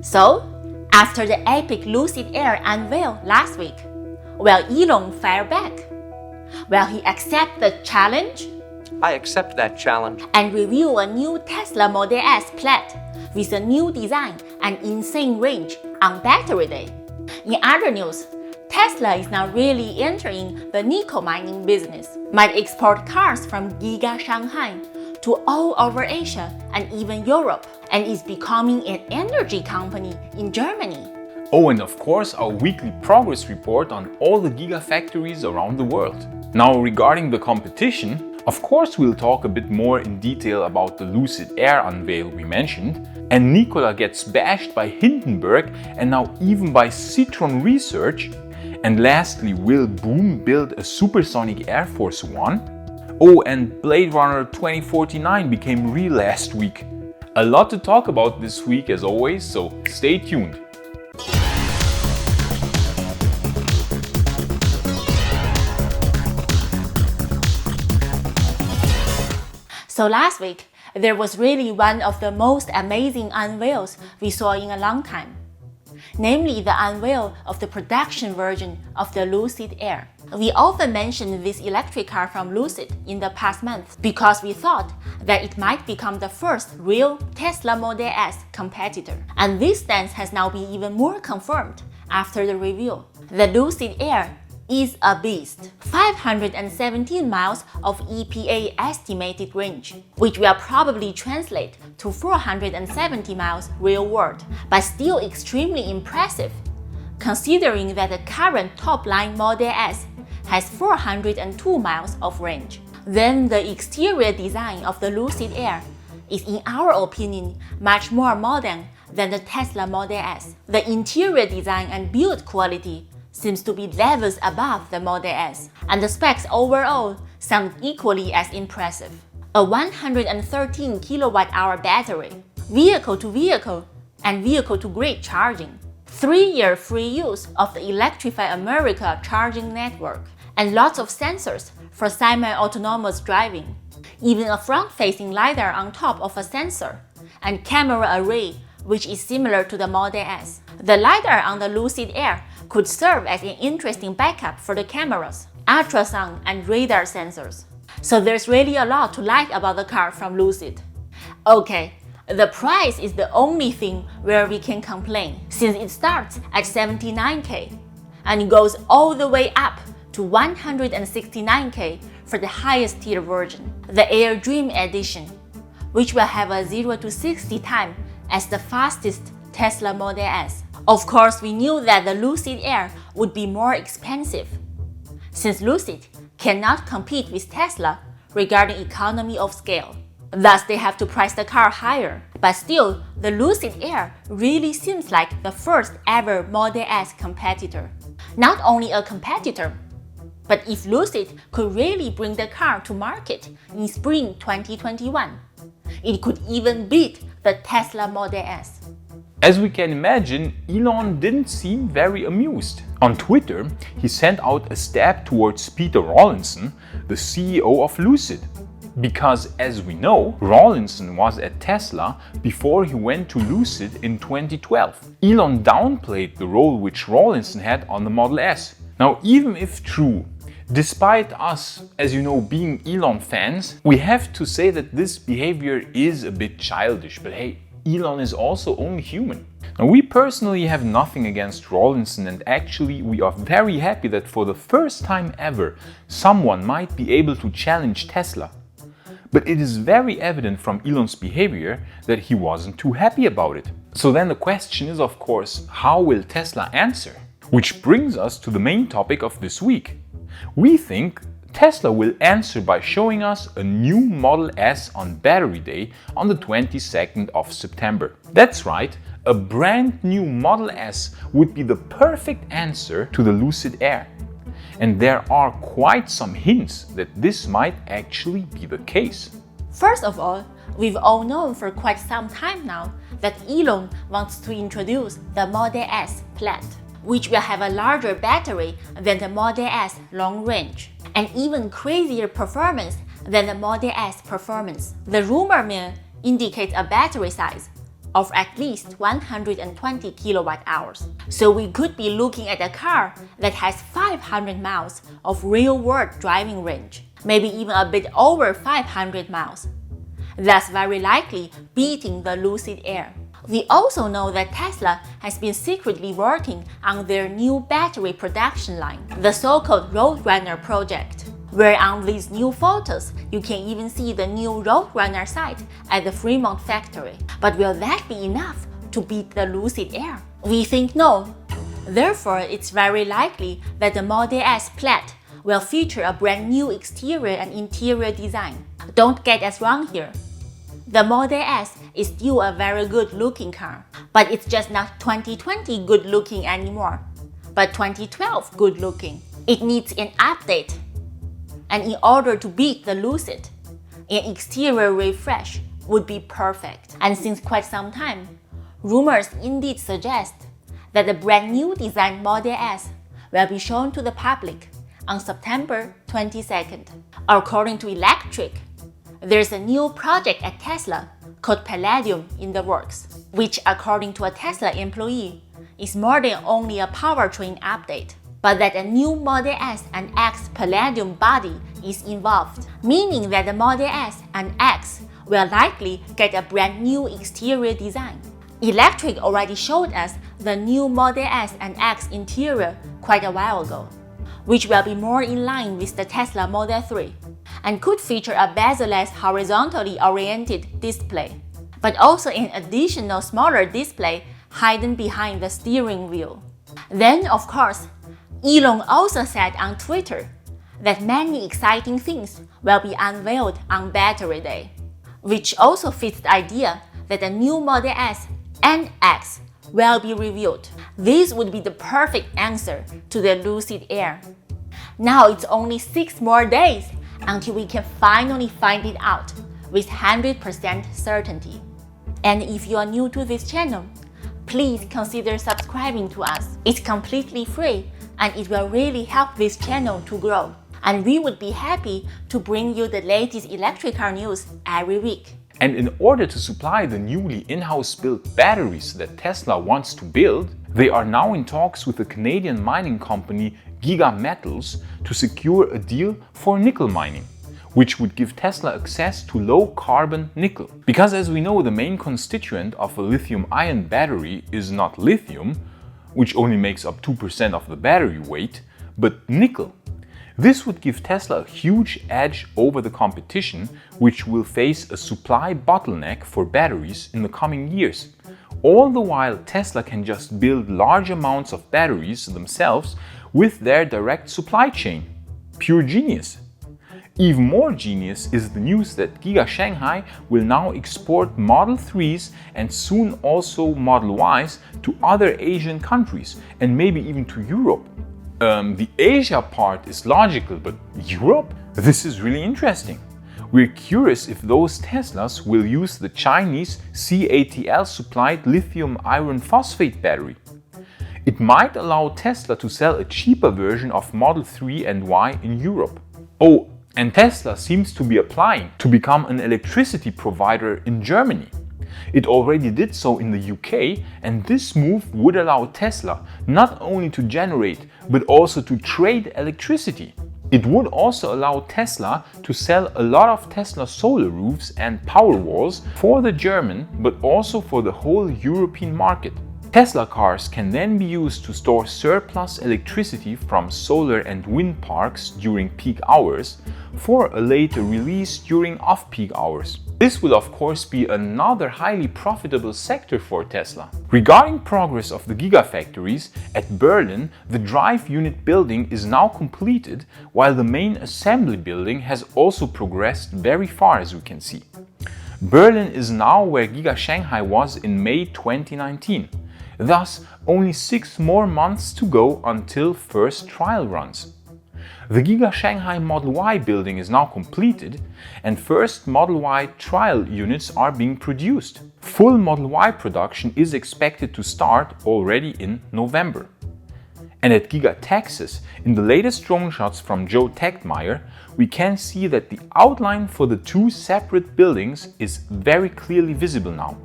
So, after the epic Lucid Air unveil last week, will Elon fire back? Will he accept the challenge? I accept that challenge. And reveal a new Tesla Model S Plaid with a new design and insane range on Battery Day. In other news, Tesla is now really entering the nickel mining business, might export cars from Giga Shanghai to all over Asia and even Europe, and is becoming an energy company in Germany. Oh, and of course our weekly progress report on all the gigafactories around the world. Now regarding the competition, of course we'll talk a bit more in detail about the Lucid Air unveil we mentioned, and Nikola gets bashed by Hindenburg and now even by Citron Research, and lastly will Boom build a supersonic Air Force One? Oh, and Blade Runner 2049 became real last week. A lot to talk about this week as always, so stay tuned. So last week, there was really one of the most amazing unveils we saw in a long time. Namely the unveil of the production version of the Lucid Air. We often mentioned this electric car from Lucid in the past month because we thought that it might become the first real Tesla Model S competitor. And this stance has now been even more confirmed after the reveal. The Lucid Air is a beast. 517 miles of EPA estimated range, which will probably translate to 470 miles real world, but still extremely impressive, considering that the current top-line Model S has 402 miles of range. Then the exterior design of the Lucid Air is, in our opinion, much more modern than the Tesla Model S. The interior design and build quality seems to be levels above the Model S, and the specs overall sound equally as impressive. A 113 kWh battery, vehicle-to-vehicle and vehicle-to-grid charging, 3-year free use of the Electrify America charging network, and lots of sensors for semi-autonomous driving, even a front-facing LiDAR on top of a sensor, and camera array which is similar to the Model S. The LiDAR on the Lucid Air could serve as an interesting backup for the cameras, ultrasound and radar sensors. So there's really a lot to like about the car from Lucid. Okay, the price is the only thing where we can complain, since it starts at $79K and it goes all the way up to $169K for the highest tier version, the Air Dream Edition, which will have a 0 to 60 time as the fastest Tesla Model S. Of course, we knew that the Lucid Air would be more expensive, since Lucid cannot compete with Tesla regarding economy of scale. Thus, they have to price the car higher. But still, the Lucid Air really seems like the first ever Model S competitor. Not only a competitor, but if Lucid could really bring the car to market in spring 2021, it could even beat the Tesla Model S. As we can imagine, Elon didn't seem very amused. On Twitter, he sent out a stab towards Peter Rawlinson, the CEO of Lucid. Because, as we know, Rawlinson was at Tesla before he went to Lucid in 2012. Elon downplayed the role which Rawlinson had on the Model S. Now, even if true, despite us, as you know, being Elon fans, we have to say that this behavior is a bit childish, but hey, Elon is also only human. Now, we personally have nothing against Rawlinson, and actually we are very happy that for the first time ever someone might be able to challenge Tesla. But it is very evident from Elon's behavior that he wasn't too happy about it. So then the question is, of course, how will Tesla answer? Which brings us to the main topic of this week. We think Tesla will answer by showing us a new Model S on Battery Day on the 22nd of September. That's right, a brand new Model S would be the perfect answer to the Lucid Air. And there are quite some hints that this might actually be the case. First of all, we've all known for quite some time now that Elon wants to introduce the Model S Plaid, which will have a larger battery than the Model S long range, and even crazier performance than the Model S performance. The rumor mill indicates a battery size of at least 120 kilowatt hours. So we could be looking at a car that has 500 miles of real-world driving range, maybe even a bit over 500 miles. Thus very likely beating the Lucid Air. We also know that Tesla has been secretly working on their new battery production line, the so-called RoadRunner project, where on these new photos you can even see the new RoadRunner site at the Fremont factory. But will that be enough to beat the Lucid Air? We think no. Therefore, it's very likely that the Model S Plaid will feature a brand new exterior and interior design. Don't get us wrong here. The Model S is still a very good looking car, but it's just not 2020 good looking anymore, but 2012 good looking. It needs an update. And in order to beat the Lucid, an exterior refresh would be perfect. And since quite some time, rumors indeed suggest that the brand new design Model S will be shown to the public on September 22nd. According to Electric, there's a new project at Tesla called Palladium in the works, which according to a Tesla employee is more than only a powertrain update, but that a new Model S and X Palladium body is involved, meaning that the Model S and X will likely get a brand new exterior design. Electric already showed us the new Model S and X interior quite a while ago, which will be more in line with the Tesla Model 3, and could feature a bezel-less horizontally oriented display, but also an additional smaller display hidden behind the steering wheel. Then, of course, Elon also said on Twitter that many exciting things will be unveiled on Battery Day, which also fits the idea that the new Model S and X will be revealed. This would be the perfect answer to the Lucid Air. Now it's only 6 more days until we can finally find it out with 100% certainty. And if you are new to this channel, please consider subscribing to us. It's completely free and it will really help this channel to grow. And we would be happy to bring you the latest electric car news every week. And in order to supply the newly in-house built batteries that Tesla wants to build, they are now in talks with the Canadian mining company Giga Metals to secure a deal for nickel mining, which would give Tesla access to low-carbon nickel. Because as we know, the main constituent of a lithium-ion battery is not lithium, which only makes up 2% of the battery weight, but nickel. This would give Tesla a huge edge over the competition, which will face a supply bottleneck for batteries in the coming years. All the while, Tesla can just build large amounts of batteries themselves with their direct supply chain. Pure genius. Even more genius is the news that Giga Shanghai will now export Model 3s and soon also Model Ys to other Asian countries and maybe even to Europe. The Asia part is logical, but Europe? This is really interesting. We're curious if those Teslas will use the Chinese CATL supplied lithium iron phosphate battery. It might allow Tesla to sell a cheaper version of Model 3 and Y in Europe. Oh, and Tesla seems to be applying to become an electricity provider in Germany. It already did so in the UK, and this move would allow Tesla not only to generate but also to trade electricity. It would also allow Tesla to sell a lot of Tesla solar roofs and Powerwalls for the German but also for the whole European market. Tesla cars can then be used to store surplus electricity from solar and wind parks during peak hours for a later release during off-peak hours. This will of course be another highly profitable sector for Tesla. Regarding progress of the Gigafactories, at Berlin the drive unit building is now completed, while the main assembly building has also progressed very far, as we can see. Berlin is now where Giga Shanghai was in May 2019. Thus, only 6 more months to go until first trial runs. The Giga Shanghai Model Y building is now completed and first Model Y trial units are being produced. Full Model Y production is expected to start already in November. And at Giga Texas, in the latest drone shots from Joe Tegtmeyer, we can see that the outline for the 2 separate buildings is very clearly visible now.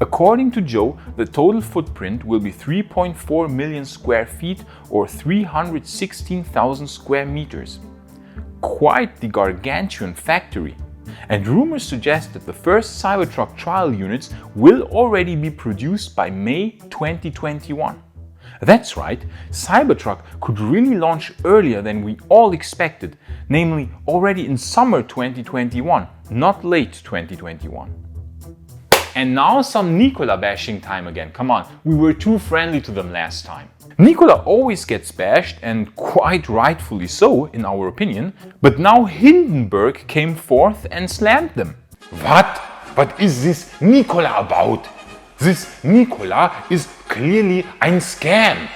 According to Joe, the total footprint will be 3.4 million square feet or 316,000 square meters. Quite the gargantuan factory. And rumors suggest that the first Cybertruck trial units will already be produced by May 2021. That's right, Cybertruck could really launch earlier than we all expected, namely already in summer 2021, not late 2021. And now some Nikola bashing time again. Come on, we were too friendly to them last time. Nikola always gets bashed, and quite rightfully so, in our opinion, but now Hindenburg came forth and slammed them. What? What is this Nikola about? This Nikola is clearly ein scam.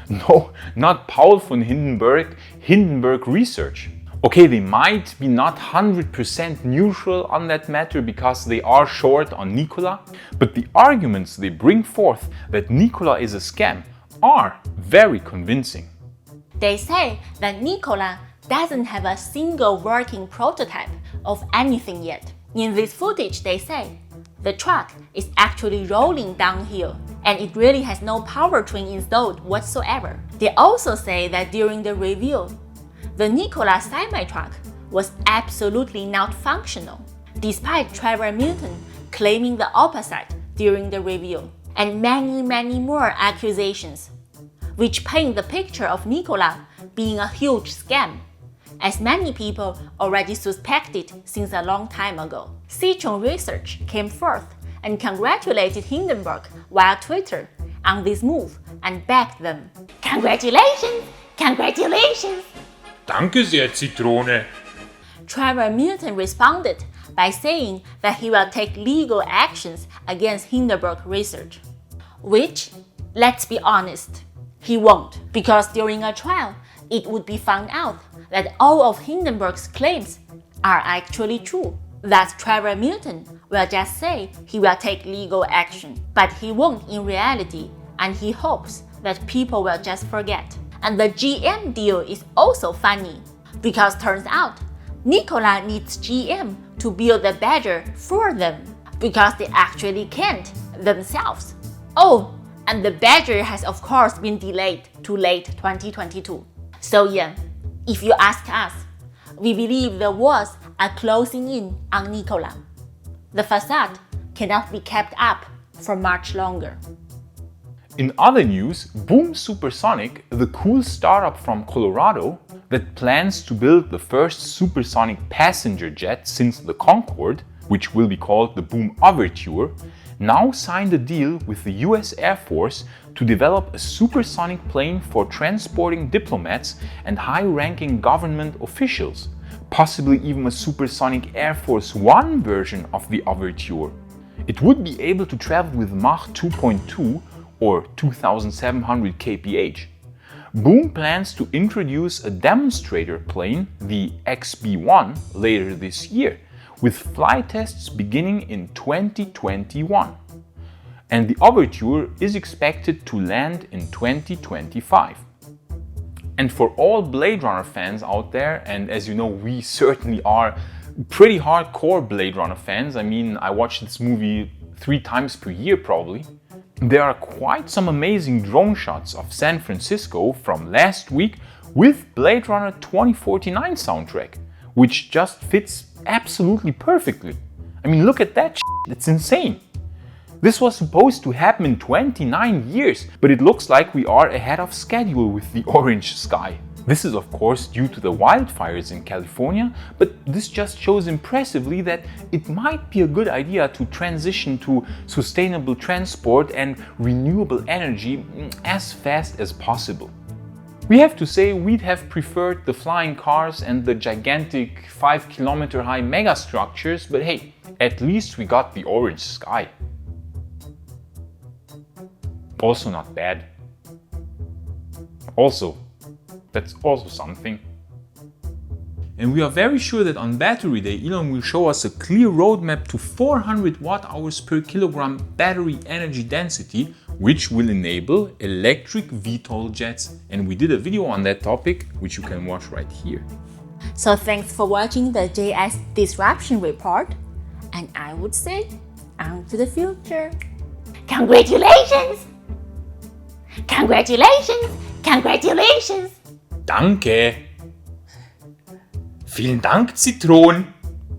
No, not Paul von Hindenburg, Hindenburg Research. Okay, they might be not 100% neutral on that matter because they are short on Nikola, but the arguments they bring forth that Nikola is a scam are very convincing. They say that Nikola doesn't have a single working prototype of anything yet. In this footage, they say the truck is actually rolling downhill and it really has no powertrain installed whatsoever. They also say that during the review, the Nikola Cybertruck was absolutely not functional, despite Trevor Milton claiming the opposite during the review, and many more accusations, which paint the picture of Nikola being a huge scam, as many people already suspected since a long time ago. Jixuan Research came forth and congratulated Hindenburg via Twitter on this move and backed them. Congratulations! Congratulations! Danke sehr, Zitrone. Trevor Milton responded by saying that he will take legal actions against Hindenburg Research. Which, let's be honest, he won't, because during a trial, it would be found out that all of Hindenburg's claims are actually true. That Trevor Milton will just say he will take legal action, but he won't in reality, and he hopes that people will just forget. And the GM deal is also funny, because turns out Nikola needs GM to build the Badger for them, because they actually can't themselves. Oh, and the Badger has of course been delayed to late 2022. So yeah, if you ask us, we believe the walls are closing in on Nikola. The facade cannot be kept up for much longer. In other news, Boom Supersonic, the cool startup from Colorado that plans to build the first supersonic passenger jet since the Concorde, which will be called the Boom Overture, now signed a deal with the US Air Force to develop a supersonic plane for transporting diplomats and high-ranking government officials, possibly even a supersonic Air Force One version of the Overture. It would be able to travel with Mach 2.2 or 2700 kph. Boom plans to introduce a demonstrator plane, the XB-1, later this year, with flight tests beginning in 2021. And the Overture is expected to land in 2025. And for all Blade Runner fans out there, and as you know, we certainly are pretty hardcore Blade Runner fans. I mean, I watch this movie 3 times per year probably. There are quite some amazing drone shots of San Francisco from last week with Blade Runner 2049 soundtrack, which just fits absolutely perfectly. I mean, look at that shit, it's insane. This was supposed to happen in 29 years, but it looks like we are ahead of schedule with the orange sky. This is of course due to the wildfires in California, but this just shows impressively that it might be a good idea to transition to sustainable transport and renewable energy as fast as possible. We have to say we'd have preferred the flying cars and the gigantic 5-kilometer high megastructures, but hey, at least we got the orange sky. Also not bad. Also, that's also something. And we are very sure that on Battery Day, Elon will show us a clear roadmap to 400 watt-hours per kilogram battery energy density, which will enable electric VTOL jets. And we did a video on that topic, which you can watch right here. So thanks for watching the JS Disruption Report, and I would say, on to the future. Congratulations! Congratulations! Congratulations! Danke. Vielen Dank, Zitron.